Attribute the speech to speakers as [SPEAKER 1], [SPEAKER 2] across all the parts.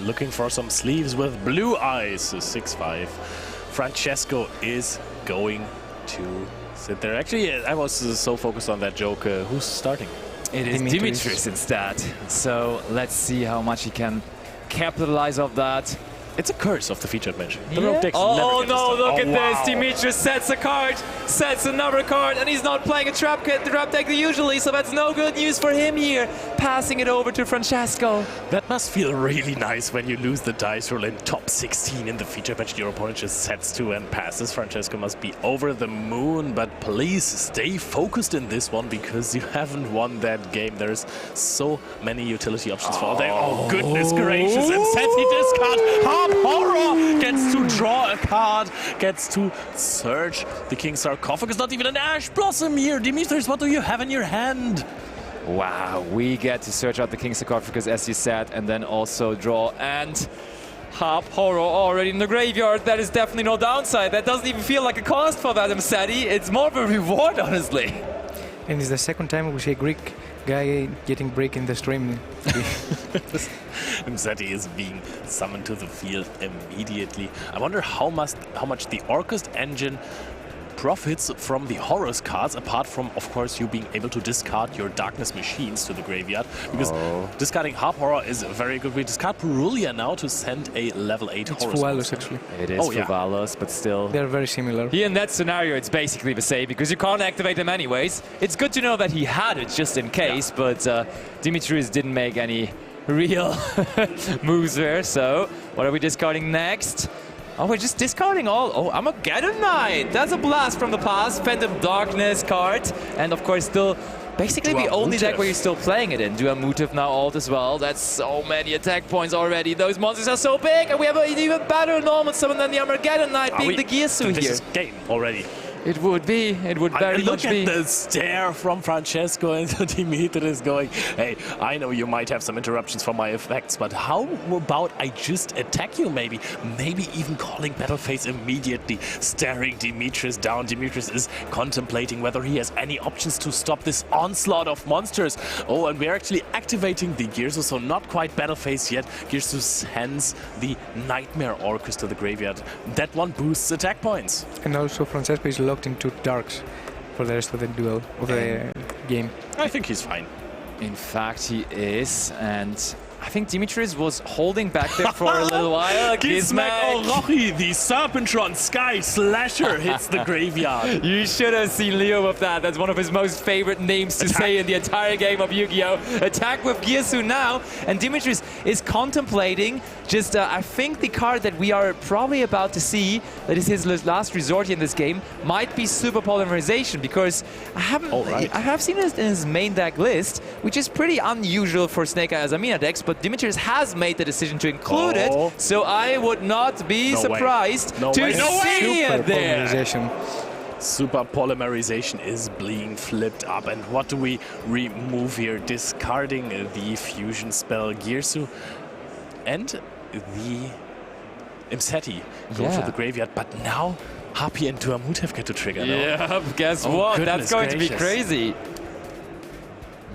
[SPEAKER 1] looking for some sleeves with blue eyes. 6-5. Francesco is going to sit there. Actually, I was so focused on that joke. Who's starting?
[SPEAKER 2] It is Dimitris instead. So let's see how much he can capitalize off that.
[SPEAKER 1] It's a curse of the featured match. The
[SPEAKER 2] Yeah.
[SPEAKER 1] rope decks
[SPEAKER 2] Oh
[SPEAKER 1] never
[SPEAKER 2] no, look at
[SPEAKER 1] wow.
[SPEAKER 2] this. Dimitris sets a card, sets another card, and he's not playing a trap deck usually, so that's no good news for him here. Passing it over to Francesco.
[SPEAKER 1] That must feel really nice when you lose the dice roll in top 16 in the feature match. Your opponent just sets 2 and passes. Francesco must be over the moon, but please stay focused in this one because you haven't won that game. There's so many utility options for all day. Oh, goodness gracious. And Seti discard. Horror gets to draw a card, gets to search the King's Sarcophagus. Not even an Ash Blossom here. Dimitris, what do you have in your hand?
[SPEAKER 2] Wow, we get to search out the King's Sarcophagus, as you said, and then also draw. And Harp Horror already in the graveyard. That is definitely no downside. That doesn't even feel like a cost for that Seti. It's more of a reward, honestly.
[SPEAKER 3] And it's the second time we see a Greek guy getting break in the stream.
[SPEAKER 1] Seti is being summoned to the field immediately. I wonder how much the Orcust engine profits from the Horus cards, apart from, of course, you being able to discard your Darkness machines to the graveyard. Because discarding Harp Horror is a very good way. Discard Purulia now to send a level 8
[SPEAKER 3] It's
[SPEAKER 1] Horus.
[SPEAKER 3] Fualos, actually.
[SPEAKER 2] It is Fuvalos, but still.
[SPEAKER 3] They're very similar.
[SPEAKER 2] Here in that scenario, it's basically the same because you can't activate them anyways. It's good to know that he had it just in case, but Dimitris didn't make any real moves there. So what are we discarding next? Oh, we're just discarding all. Oh, Armageddon Knight. That's a blast from the past. Phantom Darkness card. And of course, still basically the only deck where you're still playing it in. Duamutev now alt as well. That's so many attack points already. Those monsters are so big. And we have an even better normal summon than the Armageddon Knight being the Gearsu here.
[SPEAKER 1] This is game already.
[SPEAKER 2] It would be. It would very much be.
[SPEAKER 1] Look at the stare from Francesco and Dimitris going, hey, I know you might have some interruptions from my effects, but how about I just attack you maybe? Maybe even calling Battle Phase immediately, staring Dimitris down. Dimitris is contemplating whether he has any options to stop this onslaught of monsters. Oh, and we're actually activating the Gearsu, so not quite Battle Phase yet. Gearsu sends the Nightmare Orcus to the graveyard. That one boosts attack points.
[SPEAKER 3] And also Francesco is locked into darks for the rest of the duel of the game.
[SPEAKER 1] I think he's fine.
[SPEAKER 2] In fact, he is, and I think Dimitris was holding back there for a little while.
[SPEAKER 1] Gizmek Orochi, the Serpentron Sky Slasher hits the graveyard.
[SPEAKER 2] You should have seen Leo with that. That's one of his most favorite names to say in the entire game of Yu-Gi-Oh! Attack with Gearsu now, and Dimitris is contemplating just, I think the card that we are probably about to see, that is his last resort in this game, might be Super Polymerization, because I have seen it in his main deck list, which is pretty unusual for Snake Eye Azamina decks, but Dimitris has made the decision to include it, so I would not be surprised to see it there.
[SPEAKER 1] Super Polymerization is being flipped up, and what do we remove here? Discarding the fusion spell Gearsu and the Imseti go to the graveyard, but now Happy and Duamutev get to trigger.
[SPEAKER 2] Yeah, guess what? That's going to be crazy.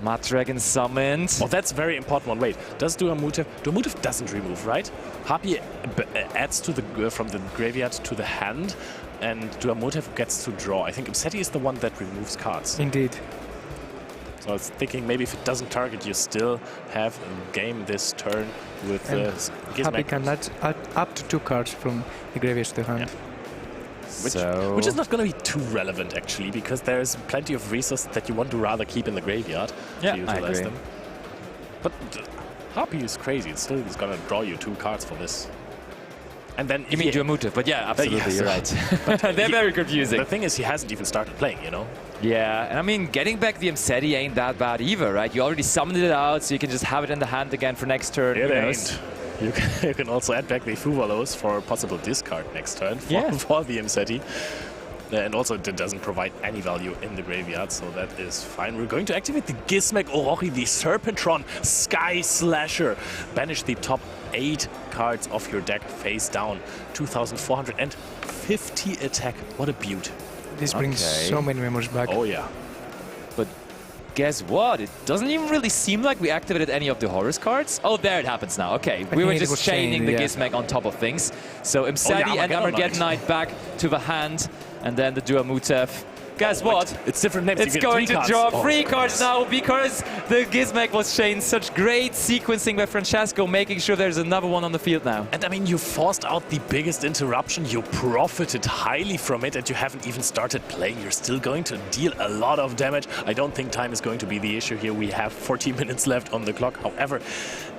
[SPEAKER 2] Mud Dragon summoned.
[SPEAKER 1] Oh, that's a very important one. Wait, does Duamutev doesn't remove, right? Happy adds to the from the graveyard to the hand, and Duamutev gets to draw. I think Imseti is the one that removes cards.
[SPEAKER 3] Indeed.
[SPEAKER 1] So I was thinking maybe if it doesn't target, you still have a game this turn with
[SPEAKER 3] Happy can add up to 2 cards from the graveyard to the hand.
[SPEAKER 1] Yeah. Which is not going to be too relevant, actually, because there's plenty of resources that you want to rather keep in the graveyard to utilize them. But Happy is crazy. It's still going to draw you 2 cards for this. And then
[SPEAKER 2] you mean Duamutev, but yeah, absolutely, you're right. They're very confusing.
[SPEAKER 1] The thing is, he hasn't even started playing, you know?
[SPEAKER 2] Yeah, and I mean, getting back the Imseti ain't that bad either, right? You already summoned it out, so you can just have it in the hand again for next turn.
[SPEAKER 1] It ain't. You can also add back the Fuvalos for a possible discard next turn for the Imseti. And also it doesn't provide any value in the graveyard, so that is fine. We're going to activate the Gizmek Orochi, the Serpentron Sky Slasher. Banish the top 8 cards of your deck face down. 2,450 attack. What a beaut.
[SPEAKER 3] This brings so many memories back.
[SPEAKER 1] Oh yeah.
[SPEAKER 2] But guess what? It doesn't even really seem like we activated any of the Horus cards. Oh, there it happens now. Okay, we were just chaining the Gizmek on top of things. So Imsadi and Armageddon Knight back to the hand, and then the Dua Mutev. Guess what?
[SPEAKER 1] It's different names.
[SPEAKER 2] It's going to draw 3 cards now because the Gizmek was chained. Such great sequencing by Francesco, making sure there's another one on the field now.
[SPEAKER 1] And I mean, you forced out the biggest interruption. You profited highly from it, and you haven't even started playing. You're still going to deal a lot of damage. I don't think time is going to be the issue here. We have 14 minutes left on the clock. However,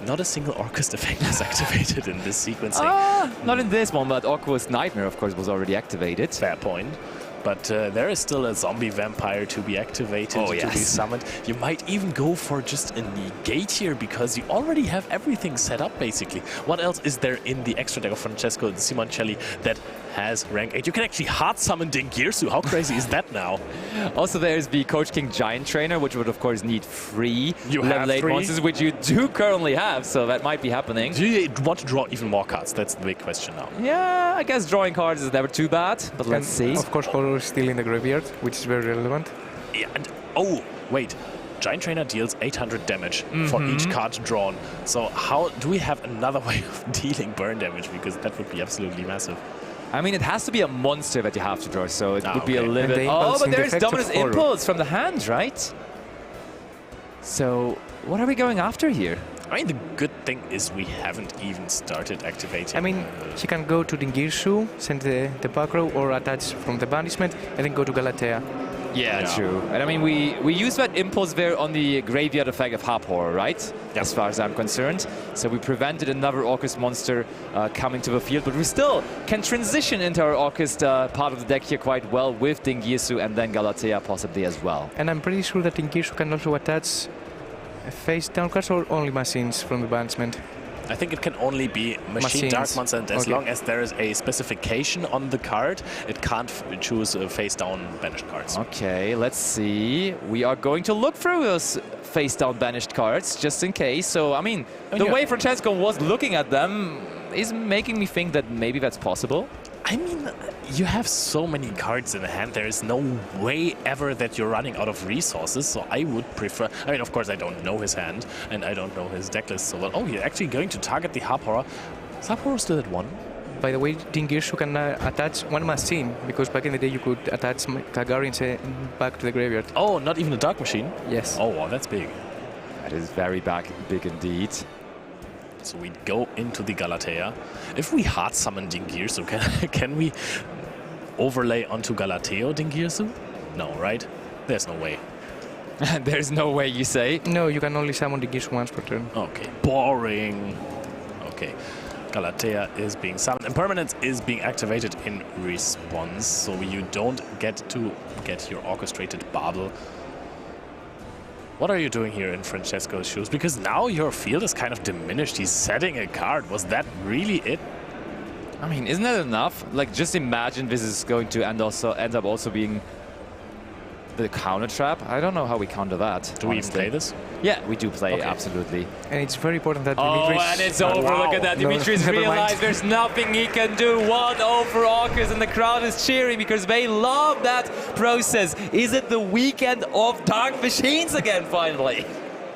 [SPEAKER 1] not a single Orcust effect is activated in this sequencing.
[SPEAKER 2] Not in this one, but Orcust Nightmare, of course, was already activated.
[SPEAKER 1] Fair point. But there is still a zombie vampire to be activated, to be summoned. You might even go for just a negate here, because you already have everything set up, basically. What else is there in the extra deck of Francesco and Simoncelli that has rank 8? You can actually hard summon Dingirsu. How crazy is that now?
[SPEAKER 2] Also, there's the Coach King Giant Trainer, which would, of course, need 3 level 8
[SPEAKER 1] 3
[SPEAKER 2] monsters, which you do currently have, so that might be happening.
[SPEAKER 1] Do you want to draw even more cards? That's the big question now.
[SPEAKER 2] Yeah, I guess drawing cards is never too bad, but let's see.
[SPEAKER 3] Of course, Horror is still in the graveyard, which is very relevant.
[SPEAKER 1] Yeah, and oh, wait. Giant Trainer deals 800 damage for each card drawn. So how do we have another way of dealing burn damage? Because that would be absolutely massive.
[SPEAKER 2] I mean, it has to be a monster that you have to draw, so it would be a little bit... Oh, but there's Dominus Impulse from the hand, right? So, what are we going after here?
[SPEAKER 1] I mean, the good thing is we haven't even started activating.
[SPEAKER 3] I mean, he can go to Dingirsu, send the back row, or attach from the banishment, and then go to Galatea.
[SPEAKER 2] Yeah, true. And I mean, we use that impulse there on the graveyard effect of Harp Horror, right? Yep. As far as I'm concerned. So we prevented another Orcust monster coming to the field, but we still can transition into our Orcust part of the deck here quite well with Dingirsu and then Galatea possibly as well.
[SPEAKER 3] And I'm pretty sure that Dingirsu can also attach face down cards or only machines from the banishment.
[SPEAKER 1] I think it can only be Machine Dark Monster, and as long as there is a specification on the card, it can't choose face-down banished cards.
[SPEAKER 2] Okay, let's see. We are going to look through those face-down banished cards, just in case. So, I mean, the way Francesco was looking at them is making me think that maybe that's possible.
[SPEAKER 1] I mean, you have so many cards in hand, there is no way ever that you're running out of resources, so I would prefer... I mean, of course, I don't know his hand, and I don't know his deck list so well. Oh, you're actually going to target the Harp Horror. Is Harp Horror still at 1?
[SPEAKER 3] By the way, Dingirsu can attach 1 machine, because back in the day you could attach Kagarians back to the graveyard.
[SPEAKER 1] Oh, not even a Dark Machine?
[SPEAKER 3] Yes.
[SPEAKER 1] Oh, wow, that's big.
[SPEAKER 2] That is very big indeed.
[SPEAKER 1] So we go into the Galatea. If we hard summon Dingirsu, can we overlay onto Galateo Dingirsu? No, right? There's no way.
[SPEAKER 2] There's no way, you say?
[SPEAKER 3] No, you can only summon Dingirsu once per turn.
[SPEAKER 1] Okay, boring. Okay, Galatea is being summoned. Impermanence is being activated in response, so you don't get to get your orchestrated Babel. What are you doing here in Francesco's shoes? Because now your field is kind of diminished. He's setting a card. Was that really it?
[SPEAKER 2] I mean, isn't that enough? Like, just imagine this is going to end up also being the counter trap. I don't know how we counter that.
[SPEAKER 1] Do we even play this?
[SPEAKER 2] Yeah, we do play, absolutely.
[SPEAKER 3] And it's very important that
[SPEAKER 2] Dimitris... Oh, and it's over. Wow. Look at that. Dimitris realized there's nothing he can do. 1-0 for Orcust, and the crowd is cheering because they love that process. Is it the weekend of Dark Machines again, finally?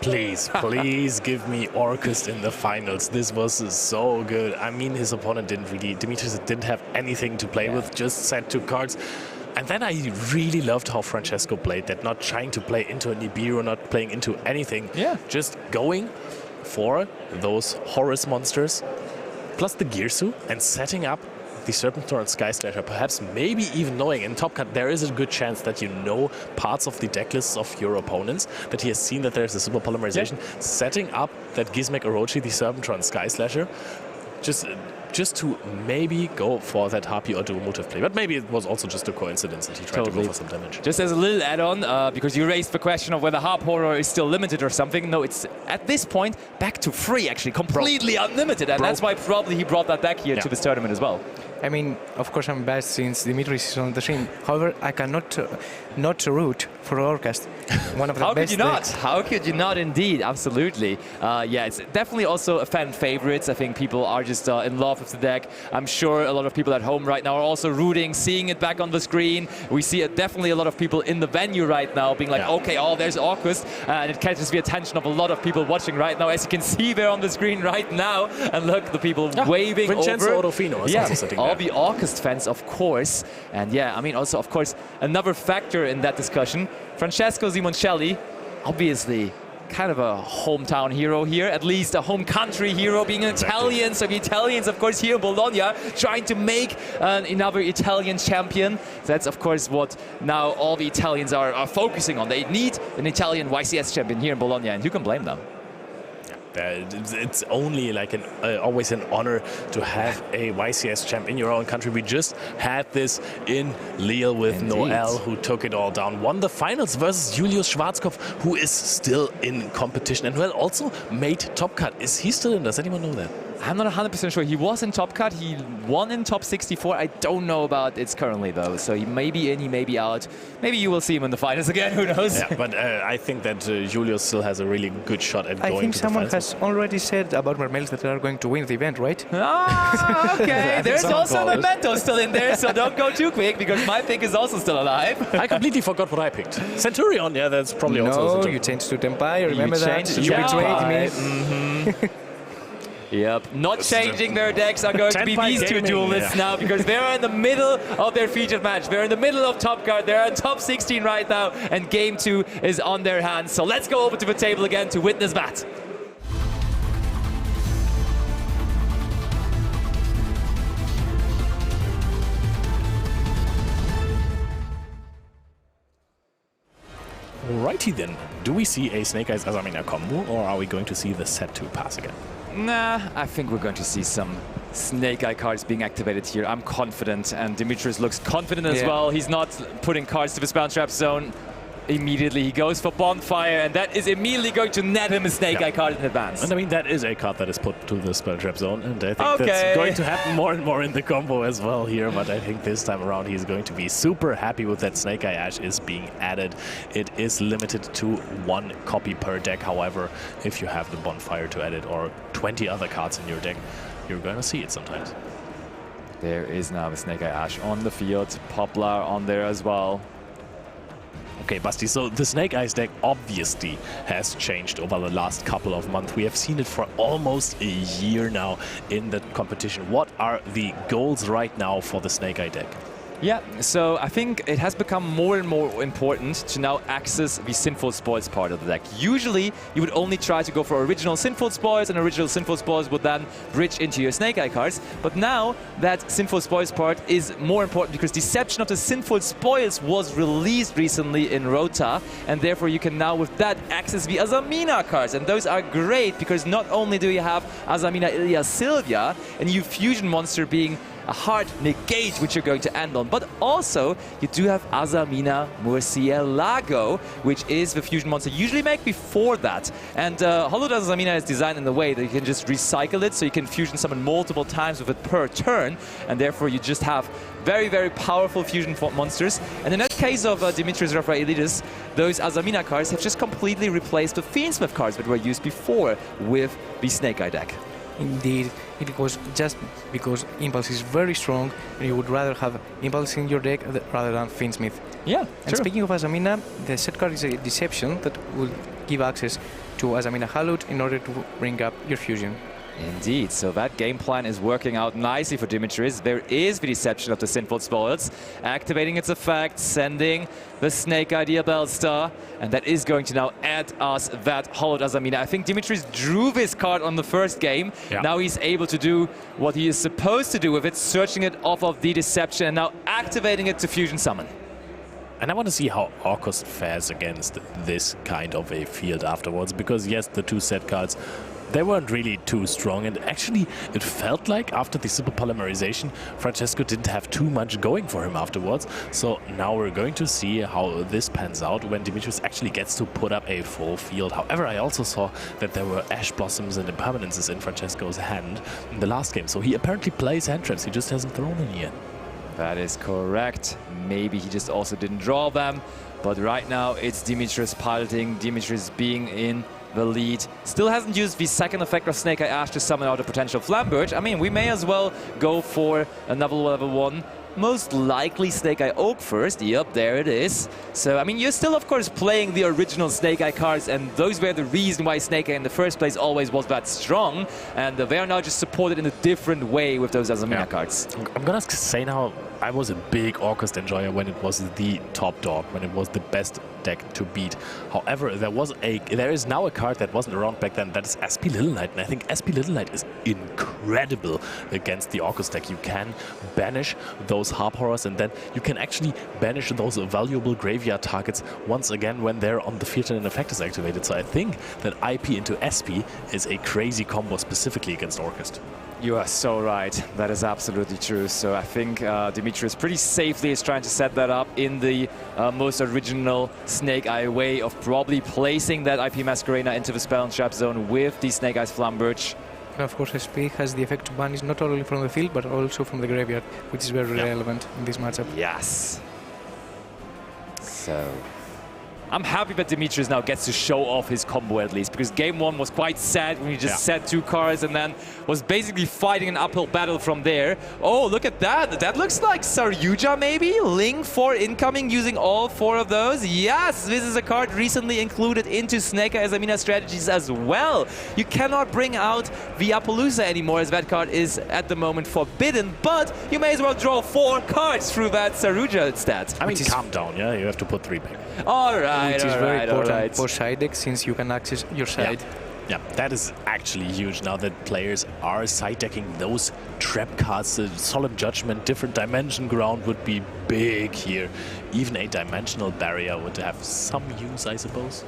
[SPEAKER 1] Please, please give me Orcust in the finals. This was so good. I mean, his opponent Dimitris didn't have anything to play with, just set 2 cards. And then I really loved how Francesco played that, not trying to play into a Nibiru, not playing into anything. Yeah. Just going for those Horus monsters, plus the Girsu, and setting up the Serpentthorn Sky Slasher, perhaps maybe even knowing in Top Cut there is a good chance that you know parts of the deck lists of your opponents, that he has seen that there's a super polymerization, setting up that Gizmek Orochi, the Serpentthorn Sky Slasher, just to maybe go for that Harpy or Dua Mutev play. But maybe it was also just a coincidence that he tried to go for some damage.
[SPEAKER 2] Just as a little add-on, because you raised the question of whether Harp Horror is still limited or something. No, it's at this point back to free, actually, completely unlimited. And that's why probably he brought that deck here to this tournament as well.
[SPEAKER 3] I mean, of course I'm biased since Dimitris is on the team. However, I cannot not root for Orcust. One of the
[SPEAKER 2] How
[SPEAKER 3] best
[SPEAKER 2] could you not?
[SPEAKER 3] decks.
[SPEAKER 2] How could you not indeed? Absolutely. Yeah, it's definitely also a fan favorite. I think people are just in love with the deck. I'm sure a lot of people at home right now are also rooting, seeing it back on the screen. We see definitely a lot of people in the venue right now being like, okay, oh, there's August. And it catches the attention of a lot of people watching right now. As you can see there on the screen right now. And look, the people waving
[SPEAKER 1] Vincenzo
[SPEAKER 2] over.
[SPEAKER 1] Orofino is also sitting
[SPEAKER 2] all
[SPEAKER 1] there.
[SPEAKER 2] the August fans, of course. And yeah, I mean, also, of course, another factor in that discussion, Francesco Simoncelli, obviously kind of a hometown hero here, at least a home country hero, being an Italian. So the Italians, of course, here in Bologna, trying to make another Italian champion. That's, of course, what now all the Italians are focusing on. They need an Italian YCS champion here in Bologna, and who can blame them?
[SPEAKER 1] It's only like always an honor to have a YCS champ in your own country. We just had this in Lille with Noel, who took it all down, won the finals versus Julius Schwarzkopf, who is still in competition. And Noel also made top cut. Is he still in? Does anyone know that?
[SPEAKER 2] I'm not 100% sure. He was in top cut. He won in top 64. I don't know about it currently, though. So he may be in, he may be out. Maybe you will see him in the finals again. Who knows?
[SPEAKER 1] Yeah, but I think that Julius still has a really good shot at going to the finals.
[SPEAKER 3] I think someone has already said about Mermels that they are going to win the event, right?
[SPEAKER 2] Ah, okay. There's also a Memento still in there, so don't go too quick, because my pick is also still alive.
[SPEAKER 1] I completely forgot what I picked. Centurion, yeah, that's probably also a
[SPEAKER 3] No,
[SPEAKER 1] Centurion.
[SPEAKER 3] you changed to Tempai, remember that?
[SPEAKER 2] changed
[SPEAKER 3] You
[SPEAKER 2] to
[SPEAKER 3] betrayed
[SPEAKER 2] Tempai.
[SPEAKER 3] me.
[SPEAKER 2] Yep, not changing their decks are going to be
[SPEAKER 1] Tenpai
[SPEAKER 2] these two
[SPEAKER 1] Gaming,
[SPEAKER 2] duelists now, because they're in the middle of their featured match. They're in the middle of top card. They're at top 16 right now, and game 2 is on their hands. So let's go over to the table again to witness that.
[SPEAKER 1] Alrighty then. Do we see a Snake Eyes Azamina combo, or are we going to see the set 2 pass again?
[SPEAKER 2] Nah, I think we're going to see some Snake Eye cards being activated here. I'm confident, and Dimitris looks confident as well. He's not putting cards to the Bound Trap zone. Immediately he goes for Bonfire, and that is immediately going to net him a Snake Eye card in advance.
[SPEAKER 1] And I mean, that is a card that is put to the Spell Trap zone, and I think that's going to happen more and more in the combo as well here, but I think this time around he's going to be super happy with that Snake Eye Ash is being added. It is limited to 1 copy per deck, however, if you have the Bonfire to add it or 20 other cards in your deck, you're going to see it sometimes.
[SPEAKER 2] There is now the Snake Eye Ash on the field, Poplar on there as well.
[SPEAKER 1] Okay, Basti, so the Snake Eyes deck obviously has changed over the last couple of months. We have seen it for almost a year now in the competition. What are the goals right now for the Snake Eye deck?
[SPEAKER 2] Yeah, so I think it has become more and more important to now access the Sinful Spoils part of the deck. Usually, you would only try to go for original Sinful Spoils, and original Sinful Spoils would then bridge into your Snake Eye cards. But now, that Sinful Spoils part is more important because Deception of the Sinful Spoils was released recently in Rota, and therefore you can now, with that, access the Azamina cards. And those are great because not only do you have Azamina Ilya Sylvia, a new fusion monster being a hard negate, which you're going to end on. But also, you do have Azamina Murcielago, which is the fusion monster you usually make before that. And Hollowed Azamina is designed in the way that you can just recycle it, so you can fusion summon multiple times with it per turn, and therefore you just have very, very powerful fusion monsters. And in that case of Dimitris Raphaelidis, those Azamina cards have just completely replaced the Fiendsmith cards that were used before with the Snake Eye deck.
[SPEAKER 3] Indeed, it was just because Impulse is very strong, and you would rather have Impulse in your deck rather than Fiendsmith.
[SPEAKER 2] Yeah,
[SPEAKER 3] And
[SPEAKER 2] true.
[SPEAKER 3] speaking of Azamina, the set card is a Deception that will give access to Azamina Hallowed in order to bring up your fusion.
[SPEAKER 2] Indeed, so that game plan is working out nicely for Dimitris. There is the Deception of the Sinful Spoils, activating its effect, sending the Snake Idea Bellstar, and that is going to now add us that Hollowed Azamina. I think Dimitris drew this card on the first game.
[SPEAKER 1] Yeah.
[SPEAKER 2] Now he's able to do what he is supposed to do with it, searching it off of the Deception, and now activating it to Fusion Summon.
[SPEAKER 1] And I want to see how August fares against this kind of a field afterwards, because yes, the 2 set cards, they weren't really too strong, and actually it felt like after the super polymerization, Francesco didn't have too much going for him afterwards. So now we're going to see how this pans out when Dimitris actually gets to put up a full field. However, I also saw that there were Ash Blossoms and Impermanences in Francesco's hand in the last game, so he apparently plays hand traps, he just hasn't thrown any yet.
[SPEAKER 2] That is correct. Maybe he just also didn't draw them. But right now, it's Dimitris piloting, Dimitris being in the lead. Still hasn't used the second effect of Snake Eye Ash to summon out a potential Flamberge. I mean, we may as well go for another level 1. Most likely Snake Eye Oak first. Yep, there it is. So, I mean, you're still, of course, playing the original Snake Eye cards, and those were the reason why Snake Eye in the first place always was that strong. And they are now just supported in a different way with those Azamina cards.
[SPEAKER 1] I'm gonna say now, I was a big Orcust enjoyer when it was the top dog, when it was the best deck to beat. However, there is now a card that wasn't around back then, that is SP Little Knight, and I think SP Little Knight is incredible against the Orcust deck. You can banish those Harp Horrors, and then you can actually banish those valuable graveyard targets once again when they're on the field and an effect is activated. So I think that IP into SP is a crazy combo specifically against Orcust.
[SPEAKER 2] You are so right. That is absolutely true. So I think Dimitris pretty safely is trying to set that up in the most original Snake Eye way of probably placing that IP Masquerena into the spell and trap zone with the Snake Eyes Flamberge.
[SPEAKER 3] And of course, SP has the effect to banish not only from the field but also from the graveyard, which is very relevant in this matchup.
[SPEAKER 2] Yes. So I'm happy that Dimitris now gets to show off his combo at least, because game 1 was quite sad when he just set 2 cards and then was basically fighting an uphill battle from there. Oh, look at that. That looks like Saryuja maybe? Ling 4 incoming using all 4 of those. Yes, this is a card recently included into Snake Eye Azamina strategies as well. You cannot bring out the Appaloosa anymore, as that card is at the moment forbidden, but you may as well draw 4 cards through that Saryuja instead.
[SPEAKER 1] I mean, calm down, yeah? You have to put 3 back.
[SPEAKER 2] All right.
[SPEAKER 3] Which is very important for side deck, since you can access your side.
[SPEAKER 1] Yeah, that is actually huge now that players are side decking those trap cards. Solemn Judgment, different dimension ground would be big here. Even a dimensional barrier would have some use, I suppose.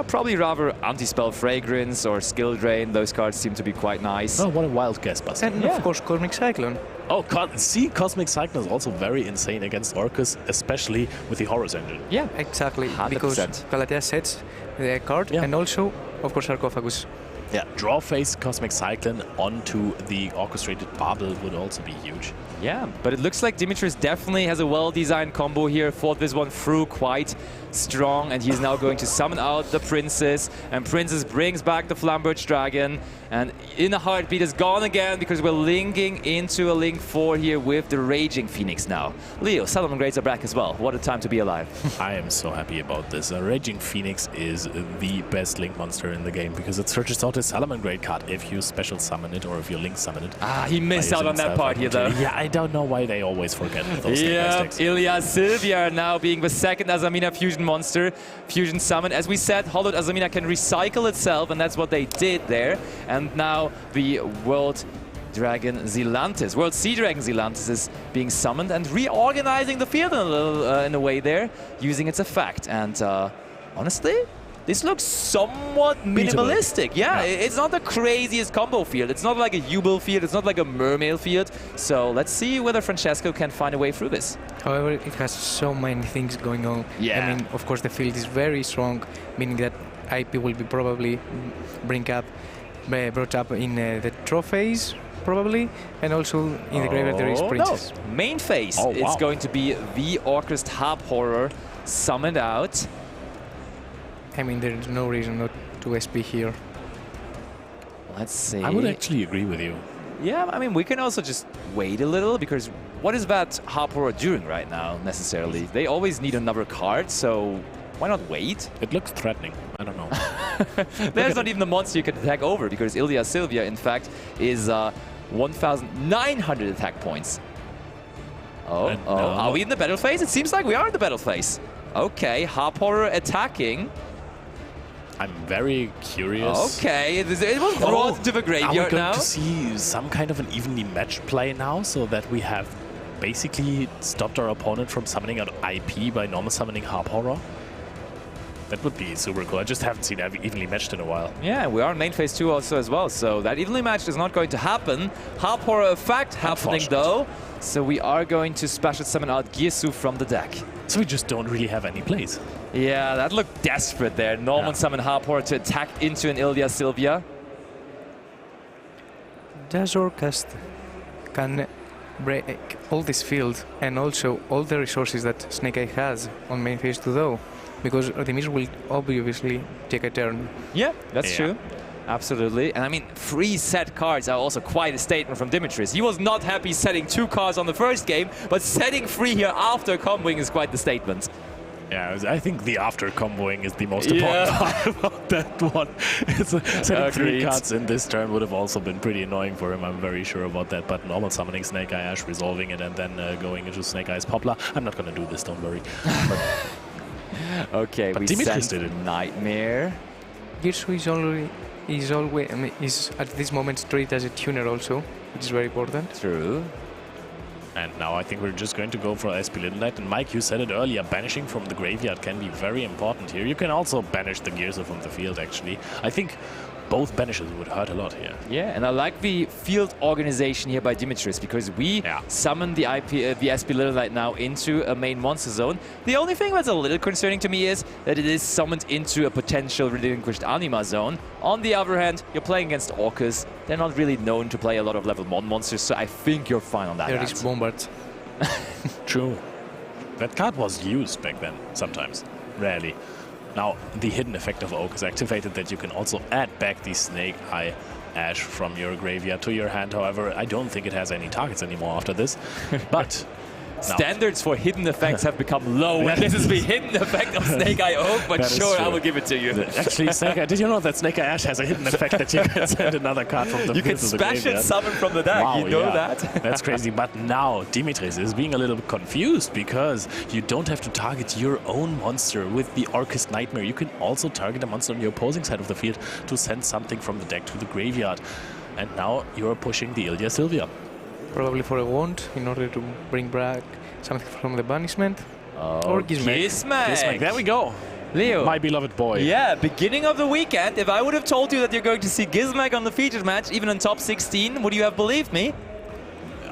[SPEAKER 2] Probably rather Anti-Spell Fragrance or Skill Drain. Those cards seem to be quite nice.
[SPEAKER 1] Oh, what a wild guess, Buster.
[SPEAKER 3] And of course, Cosmic Cyclone.
[SPEAKER 1] Oh, see, Cosmic Cyclone is also very insane against Orcus, especially with the Horus engine.
[SPEAKER 3] Yeah, exactly.
[SPEAKER 2] 100%.
[SPEAKER 3] Because Galatea sets the card, and also, of course, Sarcophagus.
[SPEAKER 1] Yeah, draw phase Cosmic Cyclone onto the orchestrated bubble would also be huge.
[SPEAKER 2] Yeah, but it looks like Dimitris definitely has a well-designed combo here, thought this one through quite strong, and he's now going to summon out the Princess, and Princess brings back the Flamberge Dragon, and in a heartbeat is gone again because we're linking into a Link 4 here with the Raging Phoenix now. Leo, Salomon Grades are back as well. What a time to be alive.
[SPEAKER 1] I am so happy about this. Raging Phoenix is the best Link monster in the game because it searches out a Salomon Grade card if you special summon it or if you Link summon it.
[SPEAKER 2] Ah, he missed out on that part here though.
[SPEAKER 1] Yeah, I don't know why they always forget those things.
[SPEAKER 2] Ilya Sylvia now being the second Azamina fusion monster, fusion summon. As we said, Hollowed Azamina can recycle itself, and that's what they did there. And now the World Dragon Zelantis, World Sea Dragon Zelantis is being summoned and reorganizing the field in a way there, using its effect. And honestly, this looks somewhat minimalistic. Yeah, it's not the craziest combo field. It's not like a Jubel field. It's not like a Mermail field. So let's see whether Francesco can find a way through this.
[SPEAKER 3] However, it has so many things going on.
[SPEAKER 2] Yeah.
[SPEAKER 3] I mean, of course, the field is very strong, meaning that IP will be probably brought up in the draw phase, probably, and also in the graveyard there is Princess.
[SPEAKER 2] No. Main phase, it's going to be the Orcust Harp Horror summoned out.
[SPEAKER 3] I mean, there is no reason not to SP here.
[SPEAKER 2] Let's see.
[SPEAKER 1] I would actually agree with you.
[SPEAKER 2] Yeah, I mean, we can also just wait a little, because what is that Harp Horror doing right now, necessarily? They always need another card, so why not wait?
[SPEAKER 1] It looks threatening. I don't know.
[SPEAKER 2] There's not even the monster you can attack over, because Ilya Sylvia, in fact, is 1,900 attack points. No. Are we in the battle phase? It seems like we are in the battle phase. Okay, Harp Horror attacking.
[SPEAKER 1] I'm very curious.
[SPEAKER 2] Okay, it was brought to the graveyard now.
[SPEAKER 1] Are we going to see some kind of an evenly matched play now, so that we have basically stopped our opponent from summoning out IP by normal summoning Harp Horror? That would be super cool. I just haven't seen it evenly matched in a while.
[SPEAKER 2] Yeah, we are in main phase 2 also as well, so that evenly matched is not going to happen. Harp Horror effect happening though, so we are going to special summon out Girsu from the deck.
[SPEAKER 1] So we just don't really have any plays.
[SPEAKER 2] Yeah, that looked desperate there. Norman summon Harp Horror to attack into an Ilya Sylvia.
[SPEAKER 3] Does Orcust can break all this field and also all the resources that Snake Eye has on main phase 2 though? because Dimitris will obviously take a turn.
[SPEAKER 2] Yeah, that's true. Absolutely. And I mean, 3 set cards are also quite a statement from Dimitris. He was not happy setting 2 cards on the first game, but setting 3 here after comboing is quite the statement.
[SPEAKER 1] Yeah, I think the after comboing is the most important part about that one. Setting 3 cards in this turn would have also been pretty annoying for him, I'm very sure about that. But normal summoning Snake Eye Ash, resolving it, and then going into Snake Eye's Poplar. I'm not going to do this, don't worry.
[SPEAKER 2] Okay,
[SPEAKER 1] but
[SPEAKER 2] we
[SPEAKER 1] Dimitris
[SPEAKER 2] sent
[SPEAKER 1] did it.
[SPEAKER 2] Nightmare.
[SPEAKER 3] Girsu is always, I mean, is at this moment treated as a tuner also, which is very important.
[SPEAKER 2] True.
[SPEAKER 1] And now I think we're just going to go for SP Little Knight. And Mike, you said it earlier, banishing from the graveyard can be very important here. You can also banish the Girsu from the field, actually. I think both banishes would hurt a lot here.
[SPEAKER 2] Yeah, and I like the field organization here by Dimitris, because we summon the SP Little Knight now into a main monster zone. The only thing that's a little concerning to me is that it is summoned into a potential relinquished Anima zone. On the other hand, you're playing against Orcus. They're not really known to play a lot of level 1 monsters, so I think you're fine on that.
[SPEAKER 3] There is Bombard.
[SPEAKER 1] True. That card was used back then, sometimes. Rarely. Now, the hidden effect of Oak is activated that you can also add back the Snake Eye Ash from your graveyard to your hand. However, I don't think it has any targets anymore after this. But
[SPEAKER 2] standards for hidden effects have become low, and this is the hidden effect of Snake Eye Oak, but sure, I will give it to you.
[SPEAKER 1] Actually, Snake Eye, did you know that Snake Eye Ash has a hidden effect that you can send another card from the field to the graveyard?
[SPEAKER 2] You can special summon from the deck, you know that?
[SPEAKER 1] That's crazy. But now Dimitris is being a little bit confused because you don't have to target your own monster with the Orcus Nightmare. You can also target a monster on your opposing side of the field to send something from the deck to the graveyard. And now you're pushing the Ilya Sylvia.
[SPEAKER 3] Probably for a wand in order to bring back something from the banishment. Or Gizmek.
[SPEAKER 2] Gizmek.
[SPEAKER 1] There we go.
[SPEAKER 2] Leo.
[SPEAKER 1] My beloved boy.
[SPEAKER 2] Yeah, beginning of the weekend. If I would have told you that you're going to see Gizmek on the featured match, even in top 16, would you have believed me?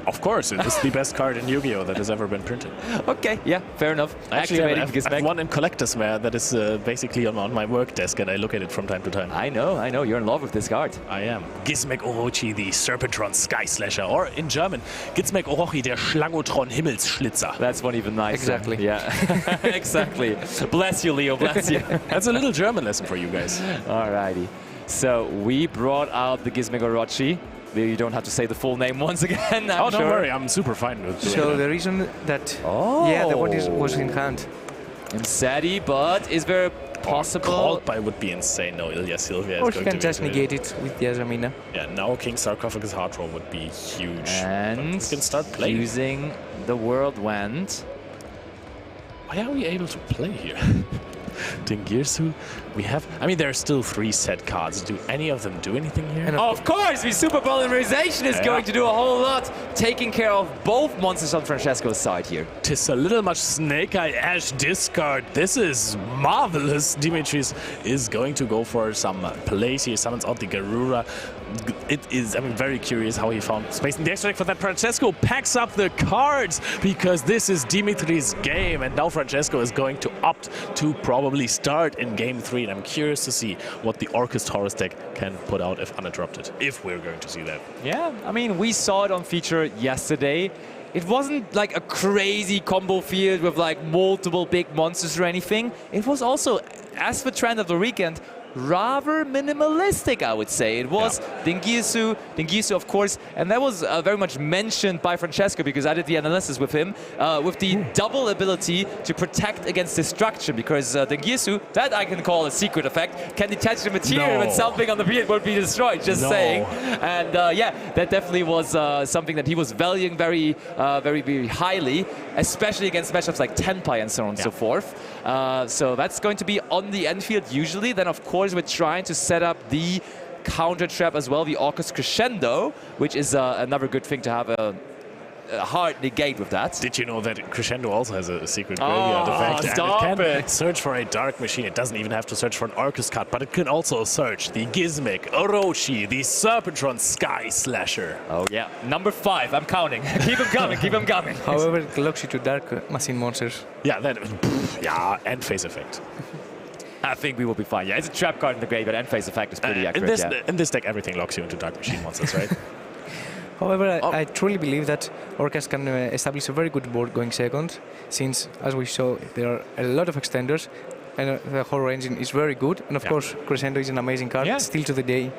[SPEAKER 1] Of course, it is the best card in Yu-Gi-Oh! That has ever been printed.
[SPEAKER 2] Okay, yeah, fair enough.
[SPEAKER 1] Actually, I have one in Collector's Wear that is basically on my work desk, and I look at it from time to time.
[SPEAKER 2] I know, you're in love with this card.
[SPEAKER 1] I am. Gizmek Orochi, the Serpentron Sky Slasher, or in German, Gizmek Orochi, der Schlangotron Himmelsschlitzer.
[SPEAKER 2] That's one even nicer.
[SPEAKER 3] Exactly.
[SPEAKER 2] Yeah, exactly. Bless you, Leo, bless you.
[SPEAKER 1] That's a little German lesson for you guys.
[SPEAKER 2] Alrighty. So we brought out the Gizmek Orochi. You don't have to say the full name once again.
[SPEAKER 1] Don't worry, I'm super fine with doing
[SPEAKER 3] So the reason that the one was in hand.
[SPEAKER 2] Insadi, but is there possible?
[SPEAKER 1] Called by would be insane. No, Ilya Sylvia is
[SPEAKER 3] Or
[SPEAKER 1] going
[SPEAKER 3] he
[SPEAKER 1] to
[SPEAKER 3] can just negate it with the Azamina.
[SPEAKER 1] Yeah, now King Sarcophagus Hard Roll would be huge.
[SPEAKER 2] And
[SPEAKER 1] we can start playing.
[SPEAKER 2] Using the Whirlwind.
[SPEAKER 1] Why are we able to play here? Dingirsu, we have... I mean, there are still 3 set cards. Do any of them do anything here?
[SPEAKER 2] And of course, the Super Polymerization is going to do a whole lot, taking care of both monsters on Francesco's side here.
[SPEAKER 1] Tis a little much Snake Eye Ash discard. This is marvelous. Dimitris is going to go for some plays here. Summons out the Garura. It is, I'm very curious how he found space in the extra deck for that. Francesco packs up the cards because this is Dimitris' game, and now Francesco is going to opt to probably start in game 3, and I'm curious to see what the Orcus Taurus deck can put out if uninterrupted, if we're going to see that.
[SPEAKER 2] Yeah, I mean, we saw it on feature yesterday. It wasn't like a crazy combo field with like multiple big monsters or anything. It was also, as the trend of the weekend, rather minimalistic, I would say. It was Dingirsu, of course, and that was very much mentioned by Francesco because I did the analysis with him, with the double ability to protect against destruction, because Dingirsu, that I can call a secret effect, can detach the material and something on the field would be destroyed, just saying. And yeah, that definitely was something that he was valuing very, very highly, especially against matchups like Tenpai and so on and so forth. So that's going to be on the end field usually. Then, of course, we're trying to set up the counter trap as well, the Orcus Crescendo, which is another good thing to have a hard negate with that.
[SPEAKER 1] Did you know that Crescendo also has a secret graveyard effect?
[SPEAKER 2] Stop
[SPEAKER 1] and it can search for a dark machine. It doesn't even have to search for an Orcus card, but it can also search the Gizmek Orochi, the Serpentron Sky Slasher.
[SPEAKER 2] Oh yeah, number 5. I'm counting. Keep him coming. Keep him coming.
[SPEAKER 3] However, it locks you to dark machine monsters.
[SPEAKER 1] Yeah, and face effect.
[SPEAKER 2] I think we will be fine. Yeah, it's a trap card in the graveyard, and face effect is pretty accurate.
[SPEAKER 1] In this deck, everything locks you into dark machine monsters, right?
[SPEAKER 3] However, I truly believe that Orcus can establish a very good board going second, since, as we saw, there are a lot of extenders. and the horror engine is very good. And of course, Crescendo is an amazing card still to the day.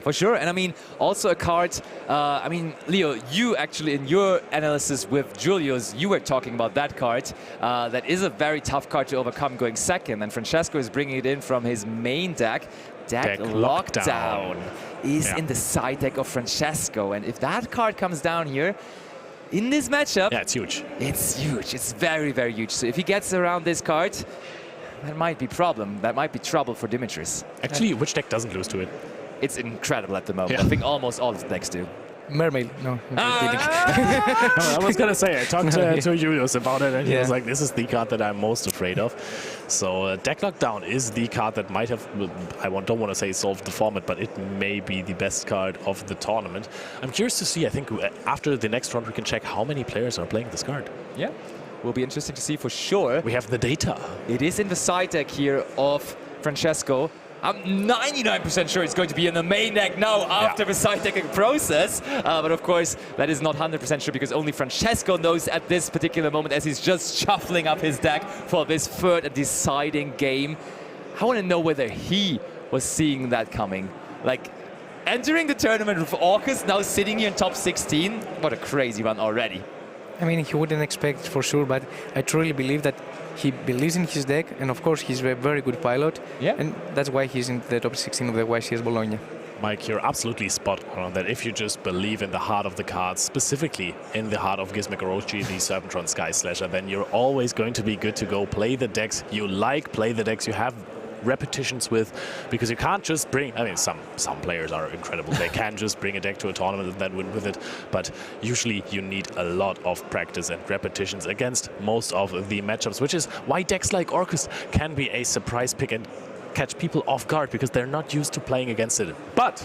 [SPEAKER 2] For sure, and I mean, also a card, I mean, Leo, you actually, in your analysis with Julius, you were talking about that card. That is a very tough card to overcome going second, and Francesco is bringing it in from his main deck. Deck Lockdown is in the side deck of Francesco, and if that card comes down here, in this matchup...
[SPEAKER 1] Yeah, it's huge.
[SPEAKER 2] It's huge, it's very, very huge. So if he gets around this card, that might be problem. That might be trouble for Dimitris.
[SPEAKER 1] Actually, which deck doesn't lose to it?
[SPEAKER 2] It's incredible at the moment. I think almost all of the decks do.
[SPEAKER 3] Mermaid, no.
[SPEAKER 1] No, I was going to say, I talked to Julius about it, and he was like, this is the card that I'm most afraid of. So Deck Lockdown is the card that might have, don't want to say solved the format, but it may be the best card of the tournament. I'm curious to see, I think after the next round we can check how many players are playing this card.
[SPEAKER 2] Yeah, will be interesting to see for sure.
[SPEAKER 1] We have the data.
[SPEAKER 2] It is in the side deck here of Francesco. I'm 99% sure it's going to be in the main deck now after the side decking process. But of course, that is not 100% sure because only Francesco knows at this particular moment as he's just shuffling up his deck for this third and deciding game. I want to know whether he was seeing that coming. Like, entering the tournament with Orcus now sitting here in top 16. What a crazy run already.
[SPEAKER 3] I mean, he wouldn't expect for sure, but I truly believe that he believes in his deck, and of course he's a very good pilot, and that's why he's in the top 16 of the YCS Bologna.
[SPEAKER 1] Mike, you're absolutely spot on that. If you just believe in the heart of the cards, specifically in the heart of Gizmek Orochi, the Serpentron Sky Slasher, then you're always going to be good to go. Play the decks you like, play the decks you have repetitions with, because you can't just bring, I mean, some players are incredible. They can just bring a deck to a tournament and then win with it, but usually you need a lot of practice and repetitions against most of the matchups, which is why decks like Orcus can be a surprise pick and catch people off guard because they're not used to playing against it. But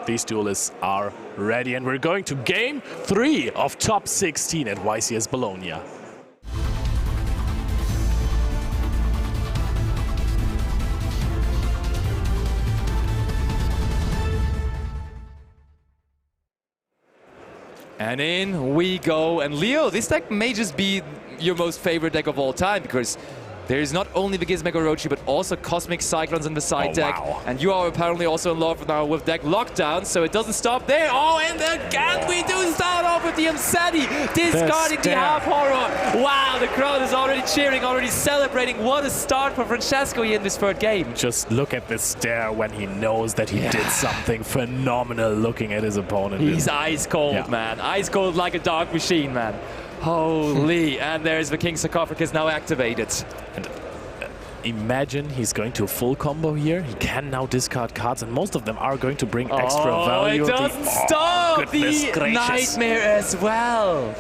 [SPEAKER 1] these duelists are ready, and we're going to game 3 of top 16 at YCS Bologna.
[SPEAKER 2] And in we go. And Leo, this deck may just be your most favorite deck of all time because there is not only the Gizmek Orochi, but also Cosmic Cyclones in the side deck.
[SPEAKER 1] Wow.
[SPEAKER 2] And you are apparently also in love now with deck Lockdown, so it doesn't stop there. Oh, and again we do start off with the Amseti, discarding the half horror. Wow, the crowd is already cheering, already celebrating. What a start for Francesco here in this third game.
[SPEAKER 1] Just look at this stare when he knows that he did something phenomenal looking at his opponent.
[SPEAKER 2] He's ice cold, man. Ice cold like a dark machine, man. Holy, and there's the King Sarcophagus now activated.
[SPEAKER 1] And imagine he's going to full combo here. He can now discard cards, and most of them are going to bring extra value.
[SPEAKER 2] It doesn't stop! The Nightmare as well.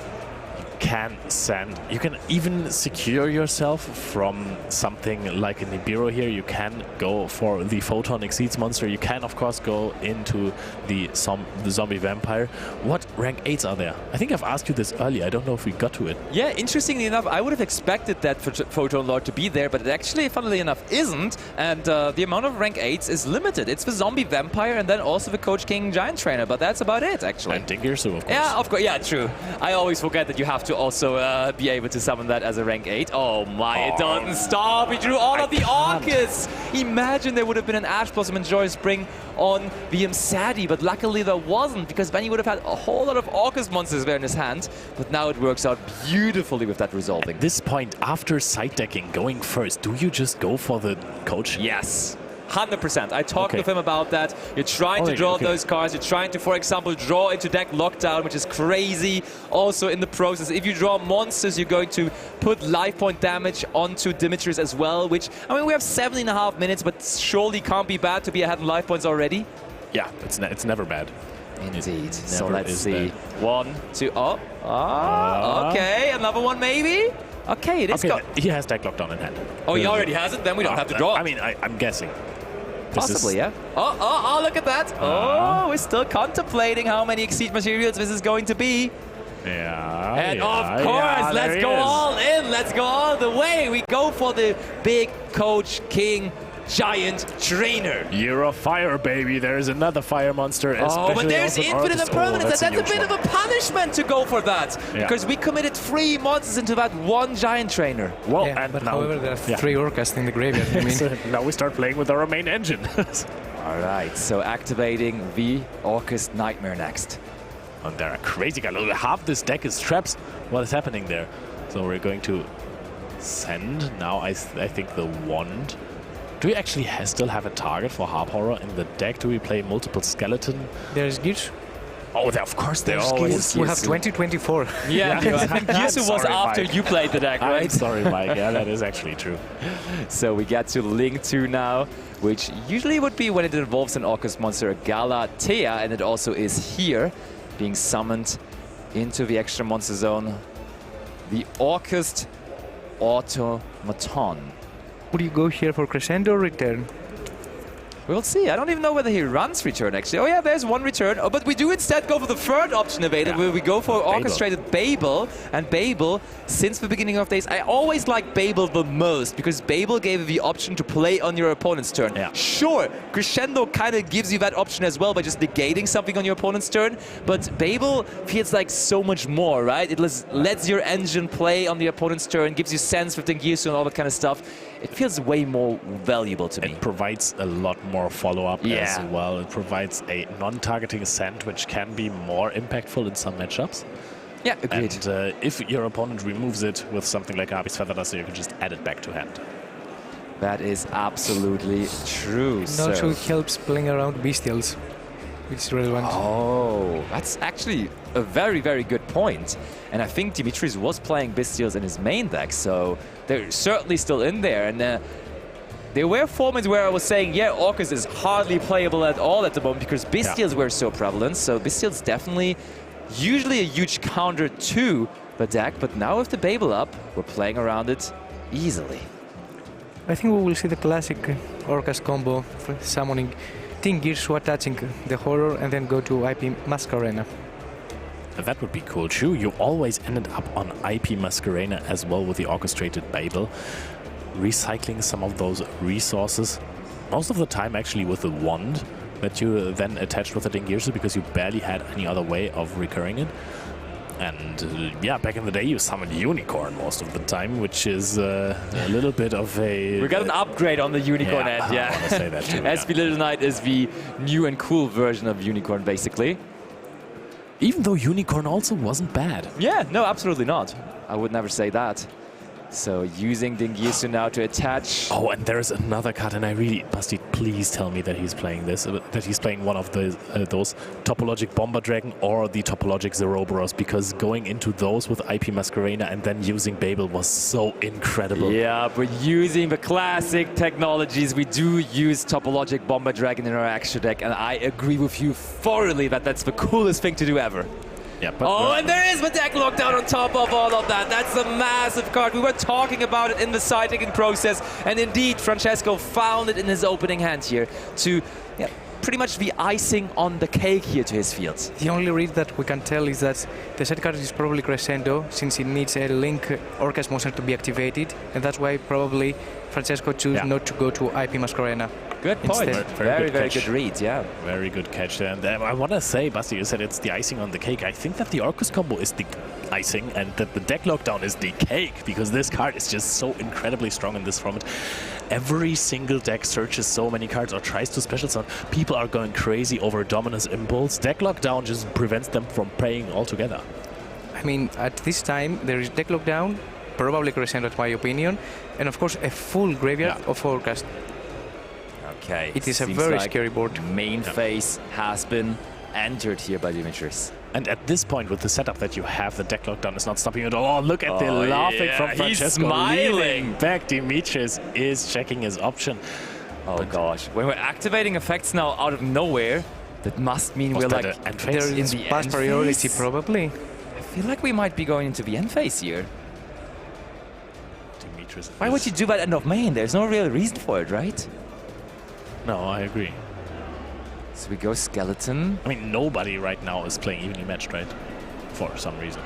[SPEAKER 1] You can even secure yourself from something like a Nibiru here. You can go for the Photon Exceeds monster. You can, of course, go into the zombie vampire. What rank 8s are there? I think I've asked you this earlier. I don't know if we got to it.
[SPEAKER 2] Yeah, interestingly enough, I would have expected that Photon Lord to be there, but it actually, funnily enough, isn't. And the amount of rank 8s is limited. It's the zombie vampire and then also the Coach King Giant Trainer, but that's about it, actually.
[SPEAKER 1] And Dingirsu, of course.
[SPEAKER 2] Yeah, of course. Yeah, true. I always forget that you have to also be able to summon that as a rank 8. Oh my, it doesn't stop. He drew all of the Orcus. Imagine there would have been an Ash Blossom and Joyous Spring on the Amseti, but luckily there wasn't, because then he would have had a whole lot of Orcus monsters there in his hand. But now it works out beautifully with that resolving.
[SPEAKER 1] At this point, after side decking, going first, do you just go for the coach?
[SPEAKER 2] Yes. 100%. I talked with him about that. You're trying to draw those cards. You're trying to, for example, draw into deck Lockdown, which is crazy. Also in the process, if you draw monsters, you're going to put life point damage onto Dimitris as well, which, I mean, we have 17.5 minutes, but surely can't be bad to be ahead in life points already.
[SPEAKER 1] Yeah, it's never bad.
[SPEAKER 2] Indeed. So let's see. 1, 2, okay, another one maybe? Okay, it is
[SPEAKER 1] he has deck Lockdown in hand.
[SPEAKER 2] Oh, he already has it? Then we don't have to draw.
[SPEAKER 1] I mean, I'm guessing.
[SPEAKER 2] Possibly, yeah. Oh, look at that. Oh, we're still contemplating how many Exceed materials this is going to be.
[SPEAKER 1] Yeah.
[SPEAKER 2] And of course, let's go all in. Let's go all the way. We go for the big Coach King giant trainer.
[SPEAKER 1] You're a fire, baby. There's another fire monster.
[SPEAKER 2] Oh, but there's infinite impermanence, and that's a bit of
[SPEAKER 1] one.
[SPEAKER 2] a punishment to go for that. Because we committed 3 monsters into that one giant trainer.
[SPEAKER 1] Well,
[SPEAKER 3] Yeah,
[SPEAKER 1] and
[SPEAKER 3] but
[SPEAKER 1] now,
[SPEAKER 3] however, there are 3 Orcas in the graveyard. I mean,
[SPEAKER 1] so now we start playing with our main engine.
[SPEAKER 2] All right, so activating the Orcus Nightmare next.
[SPEAKER 1] And there are crazy guys. Half this deck is traps. What is happening there? So we're going to send now. I think the wand. Do we actually still have a target for Harp Horror in the deck? Do we play multiple skeleton?
[SPEAKER 3] there's Gears.
[SPEAKER 1] Oh, of course there's
[SPEAKER 2] always
[SPEAKER 1] Gears.
[SPEAKER 3] We have 2024.
[SPEAKER 2] Yeah, I think Yusu was
[SPEAKER 1] Sorry,
[SPEAKER 2] after
[SPEAKER 1] Mike.
[SPEAKER 2] you played the deck,
[SPEAKER 1] I'm
[SPEAKER 2] right?
[SPEAKER 1] sorry, Mike. Yeah, that is actually true.
[SPEAKER 2] So we get to Link 2 now, which usually would be when it involves an Orcus monster, Galatea, and it also is here, being summoned into the extra monster zone. The Orcus Automaton.
[SPEAKER 3] Would you go here for Crescendo or Return?
[SPEAKER 2] We'll see. I don't even know whether he runs return, actually. Oh, yeah, there's one return. Oh, but we do instead go for the third option available, where we go for orchestrated Babel. And Babel, since the beginning of days, I always liked Babel the most, because Babel gave you the option to play on your opponent's turn.
[SPEAKER 1] Yeah.
[SPEAKER 2] Sure, Crescendo kind of gives you that option as well by just negating something on your opponent's turn, but Babel feels like so much more, right? It lets your engine play on the opponent's turn, gives you sense with Dengirsu and all that kind of stuff. It feels way more valuable to me.
[SPEAKER 1] It provides a lot more follow-up as
[SPEAKER 2] Yeah.
[SPEAKER 1] well. It provides a non-targeting send, which can be more impactful in some matchups.
[SPEAKER 2] Yeah, agreed.
[SPEAKER 1] And if your opponent removes it with something like Abis Feather Duster, you can just add it back to hand.
[SPEAKER 2] That is absolutely true.
[SPEAKER 3] And also it helps playing around Bestials, which is relevant.
[SPEAKER 2] Oh, that's actually a very, very good point. And I think Dimitris was playing Bestials in his main deck, so they're certainly still in there. And there were formats where I was saying, yeah, Orcus is hardly playable at all at the moment because Bestials were so prevalent. So Bestials definitely usually a huge counter to the deck, but now with the Babel up, we're playing around it easily.
[SPEAKER 3] I think we will see the classic Orcas combo, summoning Dengirsu, attaching the Horror, and then go to IP Masquerena.
[SPEAKER 1] That would be cool too. You always ended up on IP Masquerena as well with the orchestrated Babel, recycling some of those resources. Most of the time actually with the wand that you then attached with the Dengirsu because you barely had any other way of recurring it. And yeah, back in the day you summoned Unicorn most of the time, which is a little bit of a...
[SPEAKER 2] We got an upgrade on the Unicorn end, yeah.
[SPEAKER 1] I want to say that too.
[SPEAKER 2] SP Little Knight is the new and cool version of Unicorn, basically.
[SPEAKER 1] Even though Unicorn also wasn't bad.
[SPEAKER 2] Yeah, no, absolutely not. I would never say that. So using Dengirsu now to attach.
[SPEAKER 1] Oh, and there's another card, and I really, Basti, please tell me that he's playing this, that he's playing one of the those Topologic Bomber Dragon or the Topologic Zeroboros, because going into those with IP Masquerena and then using Babel was so incredible.
[SPEAKER 2] Yeah, but using the classic technologies, we do use Topologic Bomber Dragon in our extra deck, and I agree with you thoroughly that that's the coolest thing to do ever.
[SPEAKER 1] Yeah, but
[SPEAKER 2] and there is the deck lockdown on top of all of that. That's a massive card. We were talking about it in the side decking process, and indeed, Francesco found it in his opening hand here to pretty much the icing on the cake here to his field.
[SPEAKER 3] The only read that we can tell is that the set card is probably Crescendo, since it needs a Link Orcas monster to be activated, and that's why probably Francesco chose not to go to IP Masquerena.
[SPEAKER 2] Good point. Very good read, yeah.
[SPEAKER 1] Very good catch there. And I want to say, Basti, you said it's the icing on the cake. I think that the Orcus combo is the icing and that the deck lockdown is the cake, because this card is just so incredibly strong in this format. Every single deck searches so many cards or tries to special summon. People are going crazy over Dominus Impulse. Deck lockdown just prevents them from playing altogether.
[SPEAKER 3] I mean, at this time, there is deck lockdown, probably Crescendo, in my opinion, and of course a full graveyard of Orcas.
[SPEAKER 2] Okay.
[SPEAKER 3] It is a very scary board.
[SPEAKER 2] Main phase has been entered here by Dimitris.
[SPEAKER 1] And at this point, with the setup that you have, the deck lockdown is not stopping you at all. Oh, look at the laughing from Francesco.
[SPEAKER 2] He's smiling.
[SPEAKER 1] Leaning back. Dimitris is checking his option.
[SPEAKER 2] Oh gosh. When we're activating effects now out of nowhere, that must mean we're like
[SPEAKER 3] there is pass priority probably.
[SPEAKER 2] I feel like we might be going into the end phase here.
[SPEAKER 1] Dimitris.
[SPEAKER 2] Why would you do that end of main? There's no real reason for it, right?
[SPEAKER 1] No, I agree.
[SPEAKER 2] So we go Skeleton.
[SPEAKER 1] I mean, nobody right now is playing evenly matched, right? For some reason.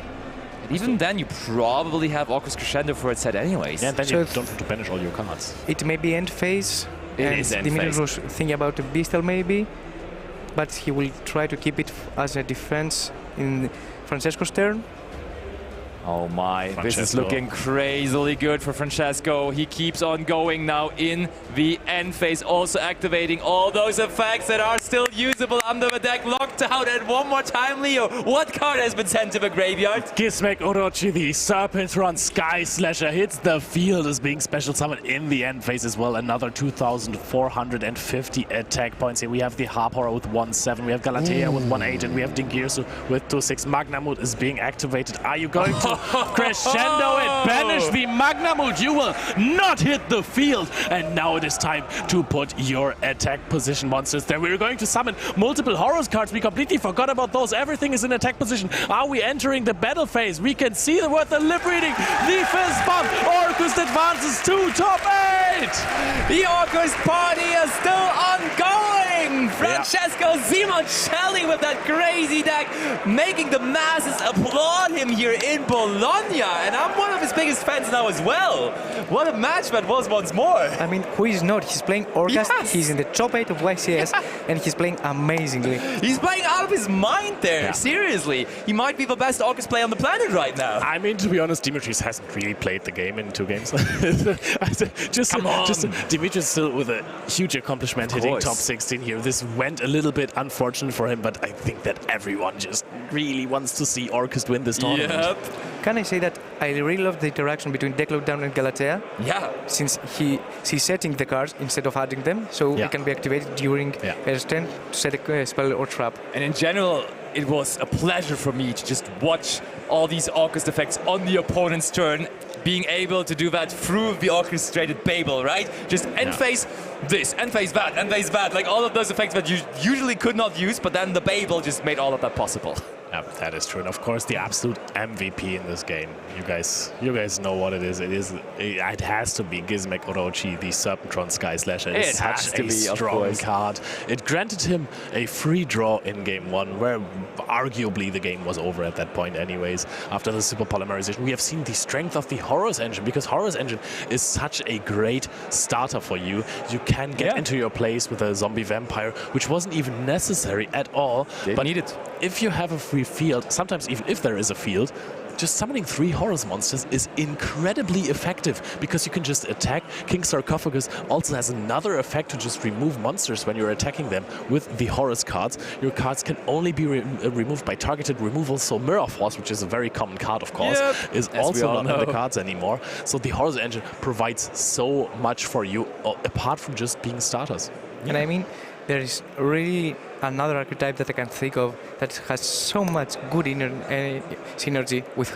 [SPEAKER 2] And even then, you probably have Orcus Crescendo for its head anyways.
[SPEAKER 1] Yeah, and then
[SPEAKER 3] So
[SPEAKER 1] you don't have to banish all your cards.
[SPEAKER 3] It may be end phase, and
[SPEAKER 2] is end
[SPEAKER 3] Dimitris
[SPEAKER 2] phase.
[SPEAKER 3] was thinking about a Beastal maybe, but he will try to keep it as a defense in Francesco's turn.
[SPEAKER 2] Oh my, this is
[SPEAKER 1] Francesco.
[SPEAKER 2] looking crazily good for Francesco. He keeps on going now in the end phase, also activating all those effects that are still usable under the deck. Locked out, and one more time, Leo, what card has been sent to the graveyard?
[SPEAKER 1] Gizmek Orochi, the Serpentron Sky Slasher, hits the field, is being special summoned in the end phase as well. Another 2,450 attack points here. We have the Harp Horror with 1.7, we have Galatea with 1.8, and we have Dingirsu with 2.6. Magnamut is being activated. Are you going to crescendo it? Banish the Magnamut. You will not hit the field. And now it is time to put your attack position monsters there. We're going to summon multiple Horus cards. We completely forgot about those. Everything is in attack position. Are we entering the battle phase? We can see the word the lip reading. The fist bump. Orcust advances to top 8.
[SPEAKER 2] The Orcust party is still ongoing! Francesco Simoncelli with that crazy deck, making the masses applaud him here in Bologna, and I'm one of his biggest fans now as well. What a match that was once more.
[SPEAKER 3] I mean, who is not? He's playing Orcust,
[SPEAKER 2] Yes.
[SPEAKER 3] he's in the top 8 of YCS, and he's playing amazingly.
[SPEAKER 2] He's playing out of his mind there,
[SPEAKER 1] Yeah.
[SPEAKER 2] seriously. He might be the best Orcust player on the planet right now.
[SPEAKER 1] I mean, to be honest, Dimitris hasn't really played the game in 2 games.
[SPEAKER 2] Come on.
[SPEAKER 1] Dimitris still with a huge accomplishment, hitting
[SPEAKER 2] course.
[SPEAKER 1] top 16 here. This went a little bit unfortunate for him, but I think that everyone just really wants to see Orcust win this tournament.
[SPEAKER 2] Yep.
[SPEAKER 3] Can I say that I really love the interaction between Deck Lockdown and Galatea,
[SPEAKER 2] Yeah.
[SPEAKER 3] since he's setting the cards instead of adding them, so
[SPEAKER 1] Yeah.
[SPEAKER 3] it can be activated during
[SPEAKER 1] Yeah.
[SPEAKER 3] his turn to set a spell or trap.
[SPEAKER 2] And in general, it was a pleasure for me to just watch all these Orcust effects on the opponent's turn, being able to do that through the orchestrated Babel, right? Just end phase this, end phase that, end phase that, like all of those effects that you usually could not use, but then the Babel just made all of that possible.
[SPEAKER 1] Yeah, that is true. And of course, the absolute MVP in this game. You guys know what it is. It has to be Gizmek Orochi, the Serpentron Sky Slasher.
[SPEAKER 2] It
[SPEAKER 1] It's
[SPEAKER 2] has
[SPEAKER 1] such
[SPEAKER 2] to
[SPEAKER 1] a
[SPEAKER 2] be, of
[SPEAKER 1] strong
[SPEAKER 2] course.
[SPEAKER 1] card. It granted him a free draw in game 1, where arguably the game was over at that point anyways. After the super polymerization, we have seen the strength of the Horus engine, because Horus engine is such a great starter for you. You can get into your place with a zombie vampire, which wasn't even necessary at all.
[SPEAKER 2] Didn't need it.
[SPEAKER 1] If you have a free field, sometimes even if there is a field, just summoning 3 Horus monsters is incredibly effective, because you can just attack. King Sarcophagus also has another effect to just remove monsters when you're attacking them with the Horus cards. Your cards can only be removed by targeted removal, so Mirror Force, which is a very common card of course, is
[SPEAKER 2] As we
[SPEAKER 1] also
[SPEAKER 2] all
[SPEAKER 1] not in the
[SPEAKER 2] know.
[SPEAKER 1] cards anymore. So the Horus engine provides so much for you, apart from just being starters.
[SPEAKER 3] And I mean, there is really another archetype that I can think of that has so much good synergy with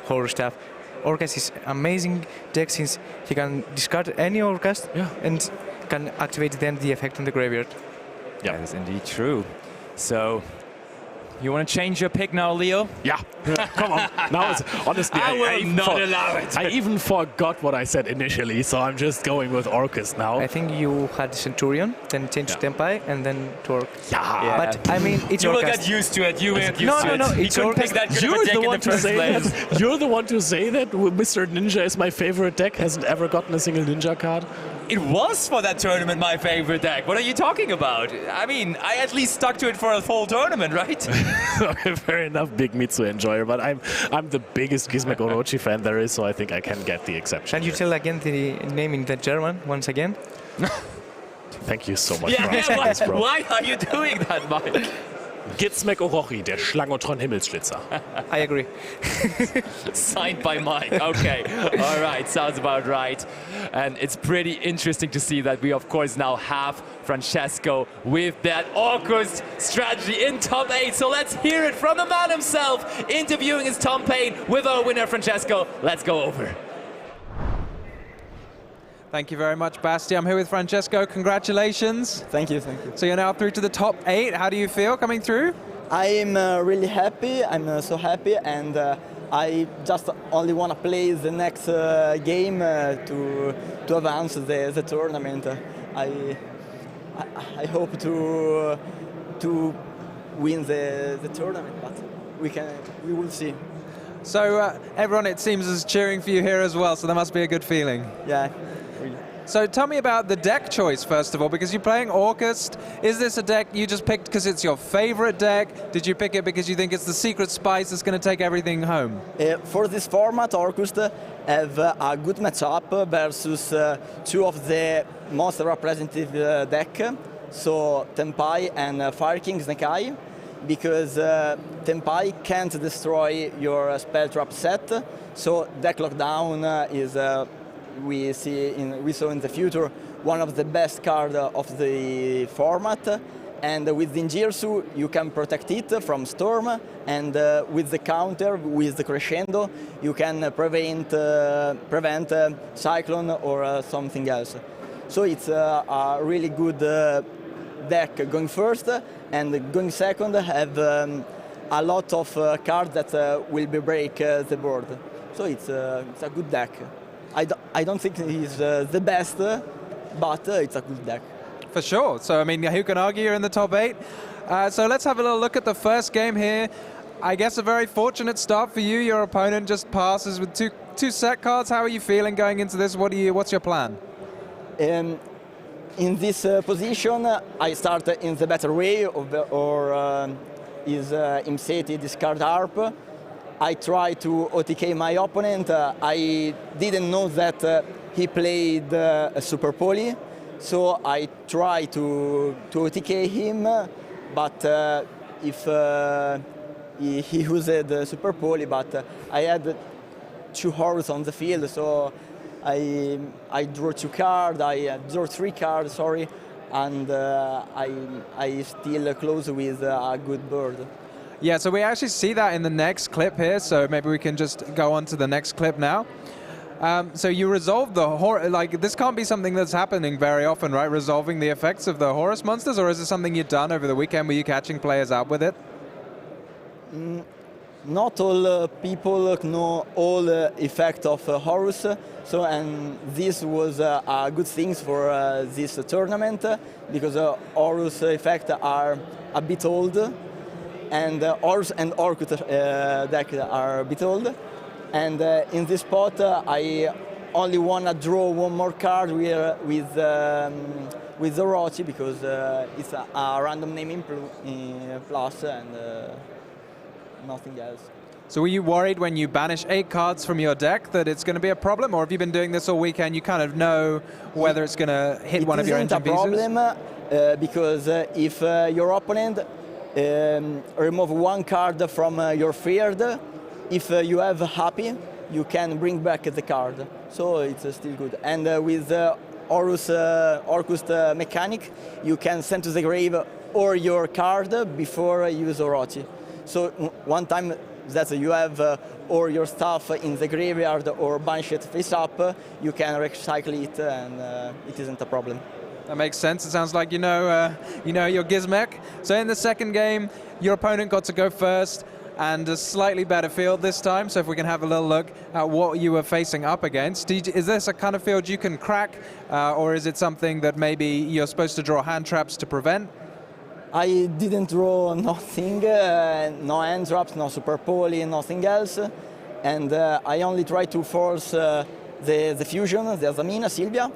[SPEAKER 3] horror stuff. Orcust is amazing deck, since he can discard any Orcust and can activate then the effect on the graveyard.
[SPEAKER 1] Yeah.
[SPEAKER 2] That is indeed true. So, you want to change your pick now, Leo?
[SPEAKER 1] Yeah, come on. Now, honestly,
[SPEAKER 2] I will
[SPEAKER 1] even
[SPEAKER 2] not allow it.
[SPEAKER 1] I even forgot what I said initially, so I'm just going with Orcust now.
[SPEAKER 3] I think you had Centurion, then changed to Tempai, and then to Orc.
[SPEAKER 1] Yeah.
[SPEAKER 3] But I mean, it's
[SPEAKER 2] You will
[SPEAKER 3] Orcust.
[SPEAKER 2] get used to it. You will get used
[SPEAKER 3] No,
[SPEAKER 2] to
[SPEAKER 3] no,
[SPEAKER 2] it.
[SPEAKER 3] no,
[SPEAKER 2] He
[SPEAKER 3] it's
[SPEAKER 2] couldn't pick
[SPEAKER 3] Orcust.
[SPEAKER 2] that good of a
[SPEAKER 1] You're
[SPEAKER 2] deck
[SPEAKER 1] the
[SPEAKER 2] in
[SPEAKER 1] one
[SPEAKER 2] the
[SPEAKER 1] to
[SPEAKER 2] first
[SPEAKER 1] say
[SPEAKER 2] place.
[SPEAKER 1] that. You're the one to say that Mr. Ninja is my favorite deck. Hasn't ever gotten a single Ninja card.
[SPEAKER 2] It was for that tournament my favorite deck. What are you talking about? I mean, I at least stuck to it for a full tournament, right?
[SPEAKER 1] Okay, fair enough, big Mitsu enjoyer, but I'm the biggest Gizmek Orochi fan there is, so I think I can get the exception.
[SPEAKER 3] Can you tell again the name in the German once again?
[SPEAKER 1] Thank you so much for
[SPEAKER 2] Yeah,
[SPEAKER 1] asking this, bro.
[SPEAKER 2] why are you doing that, Mike?
[SPEAKER 1] Gizmek Orochi, der Schlangotron Himmelsschlitzer.
[SPEAKER 3] I agree.
[SPEAKER 2] Signed by Mike. Okay. All right. Sounds about right. And it's pretty interesting to see that we, of course, now have Francesco with that Orcust strategy in top 8. So let's hear it from the man himself, interviewing his Tom Payne with our winner, Francesco. Let's go over.
[SPEAKER 4] Thank you very much, Basti. I'm here with Francesco. Congratulations.
[SPEAKER 5] Thank you, thank you.
[SPEAKER 4] So you're now through to the top 8. How do you feel coming through?
[SPEAKER 5] I'm really happy. I'm so happy, and I just only want to play the next game to advance the tournament. I hope to win the tournament, but we will see.
[SPEAKER 4] So everyone, it seems, is cheering for you here as well. So that must be a good feeling.
[SPEAKER 5] Yeah. Really.
[SPEAKER 4] So tell me about the deck choice, first of all, because you're playing Orcust. Is this a deck you just picked because it's your favorite deck? Did you pick it because you think it's the secret spice that's going to take everything home?
[SPEAKER 5] For this format, Orcust have a good matchup versus two of the most representative deck, so Tempai and Fire King Snake Eye, because Tempai can't destroy your spell trap set, so deck lockdown is we saw in the future one of the best cards of the format, and with Ninjutsu you can protect it from Storm, and with the counter, with the Crescendo, you can prevent Cyclone or something else. So it's a really good deck going first, and going second have a lot of cards that will break the board. So it's a good deck. I don't think he's the best, but it's a good deck.
[SPEAKER 4] For sure. So, I mean, who can argue you're in the top 8? So let's have a little look at the first game here. I guess a very fortunate start for you. Your opponent just passes with two set cards. How are you feeling going into this? What's your plan?
[SPEAKER 5] In this position, I start in the better way, or is Imseti discard Harp. I try to OTK my opponent. I didn't know that he played a Super Poly, so I try to OTK him, but if he used Super Poly, but I had 2 horrors on the field, so I drew 2 cards, I drew 3 cards, sorry, and I still close with a good board.
[SPEAKER 4] Yeah, so we actually see that in the next clip here, so maybe we can just go on to the next clip now. So you resolve the Horus, like this can't be something that's happening very often, right? Resolving the effects of the Horus monsters, or is it something you've done over the weekend? Were you catching players out with it?
[SPEAKER 5] Not all people know all the effect of Horus, so and this was a good thing for this tournament, because Horus effects are a bit old, and Horus and Orcust deck are a bit old. And in this spot, I only want to draw 1 more card with the Orochi, because it's a random name plus and nothing else.
[SPEAKER 4] So were you worried when you banish 8 cards from your deck that it's going to be a problem, or have you been doing this all weekend? You kind of know whether it's going to hit one of your engine pieces?
[SPEAKER 5] It isn't a problem, because if your opponent remove 1 card from your field, if you have happy, you can bring back the card. So it's still good. And with Orcust mechanic, you can send to the grave or your card before you use Orochi. So one time that you have or your stuff in the graveyard or banish it face up, you can recycle it, and it isn't a problem.
[SPEAKER 4] That makes sense. It sounds like you know your Gizmek. So in the second game, your opponent got to go first, and a slightly better field this time. So if we can have a little look at what you were facing up against. Is this a kind of field you can crack, or is it something that maybe you're supposed to draw hand traps to prevent?
[SPEAKER 5] I didn't draw nothing, no hand traps, no Super Poly, nothing else. And I only tried to force the fusion, the Azamina, Sylvia,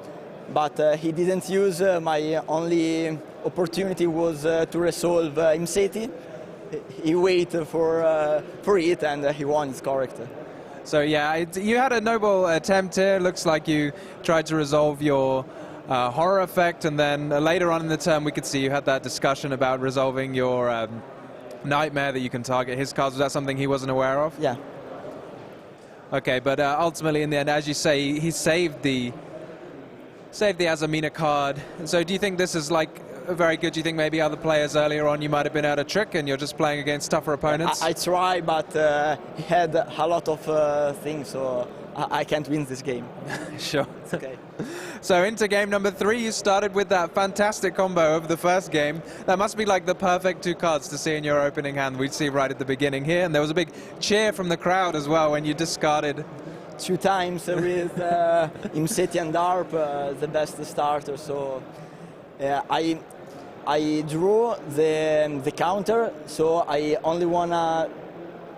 [SPEAKER 5] but he didn't use. My only opportunity was to resolve Imseti. He waited for it, and he won. It's correct.
[SPEAKER 4] So yeah, you had a noble attempt here. Looks like you tried to resolve your horror effect, and then later on in the turn we could see you had that discussion about resolving your nightmare that you can target his cards. Was that something he wasn't aware of?
[SPEAKER 5] Yeah.
[SPEAKER 4] Okay, but ultimately in the end, as you say, he saved the Azamina card. So do you think this is like very good? Do you think maybe other players earlier on you might have been out of trick and you're just playing against tougher opponents?
[SPEAKER 5] I try, but he had a lot of things, so I can't win this game.
[SPEAKER 4] Sure.
[SPEAKER 5] It's okay.
[SPEAKER 4] So into game number 3, you started with that fantastic combo of the first game. That must be like the perfect 2 cards to see in your opening hand. We'd see right at the beginning here, and there was a big cheer from the crowd as well when you discarded
[SPEAKER 5] 2 times with Imseti and Harp, the best starter. So I drew the counter, so I only wanna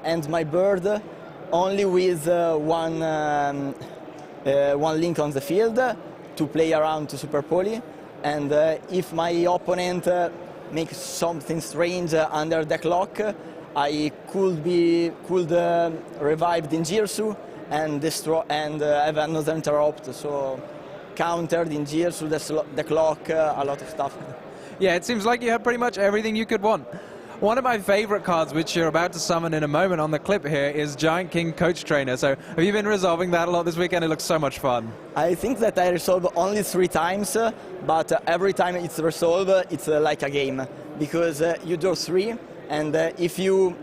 [SPEAKER 5] end my bird only with one link on the field, to play around to Super Poly, and if my opponent makes something strange under deck lock, I could revive the Jinjitsu and destroy and have another interrupt. So counter the Jinjitsu, deck lock, a lot of stuff.
[SPEAKER 4] Yeah, it seems like you have pretty much everything you could want. One of my favorite cards, which you're about to summon in a moment on the clip here, is Giant King Coach Trainer. So have you been resolving that a lot this weekend? It looks so much fun.
[SPEAKER 5] I think that I resolve only 3 times, but every time it's resolved, it's like a game. Because you draw 3, and if you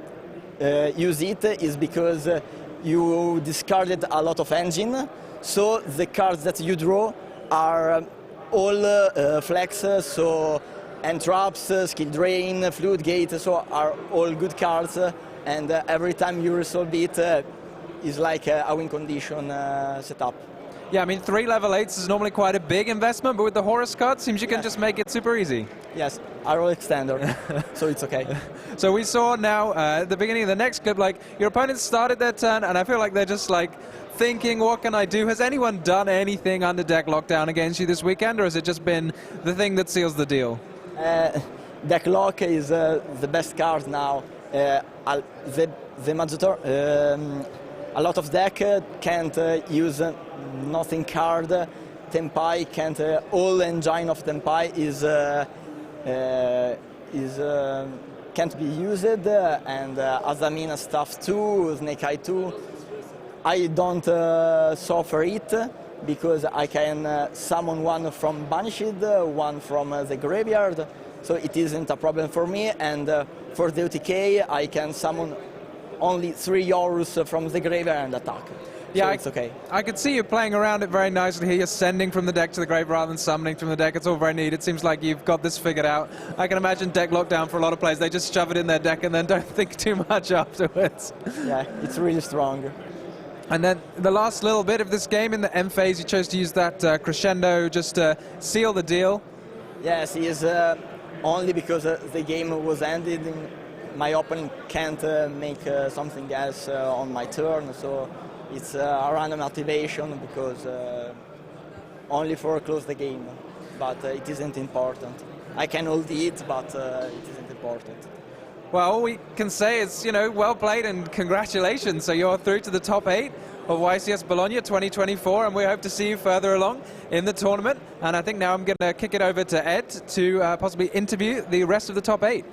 [SPEAKER 5] use it, is because you discarded a lot of engine. So the cards that you draw are all flex, so Entraps, Skill Drain, Fluid Gate, so are all good cards, and every time you resolve it, is like a win condition setup.
[SPEAKER 4] Yeah, I mean, 3 level 8s is normally quite a big investment, but with the Horus card, seems you can just make it super easy.
[SPEAKER 5] Yes, Arrow Extender, so it's okay.
[SPEAKER 4] So we saw now at the beginning of the next clip, like, your opponents started their turn, and I feel like they're just like thinking, what can I do? Has anyone done anything under deck lockdown against you this weekend, or has it just been the thing that seals the deal?
[SPEAKER 5] Deck lock is the best card now. A lot of deck can't use nothing card. Tenpai can't. All engine of Tenpai can't be used, and Azamina stuff too, Snake Eye too. I don't suffer it because I can summon one from Banished, one from the graveyard, so it isn't a problem for me. And for the OTK, I can summon only 3 Horus from the graveyard and attack.
[SPEAKER 4] Yeah,
[SPEAKER 5] so it's okay.
[SPEAKER 4] I could see you playing around it very nicely here. You're sending from the deck to the grave rather than summoning from the deck. It's all very neat. It seems like you've got this figured out. I can imagine deck lockdown for a lot of players. They just shove it in their deck and then don't think too much afterwards.
[SPEAKER 5] Yeah, it's really strong.
[SPEAKER 4] And then the last little bit of this game in the M phase, you chose to use that crescendo just to seal the deal.
[SPEAKER 5] Yes, it is only because the game was ended. My opponent can't make something else on my turn, so it's a random activation because only for close the game. But it isn't important. I can hold it, but it isn't important.
[SPEAKER 4] Well, all we can say is, you know, well played and congratulations. So you're through to the top 8 of YCS Bologna 2024, and we hope to see you further along in the tournament. And I think now I'm going to kick it over to Ed to possibly interview the rest of the top 8.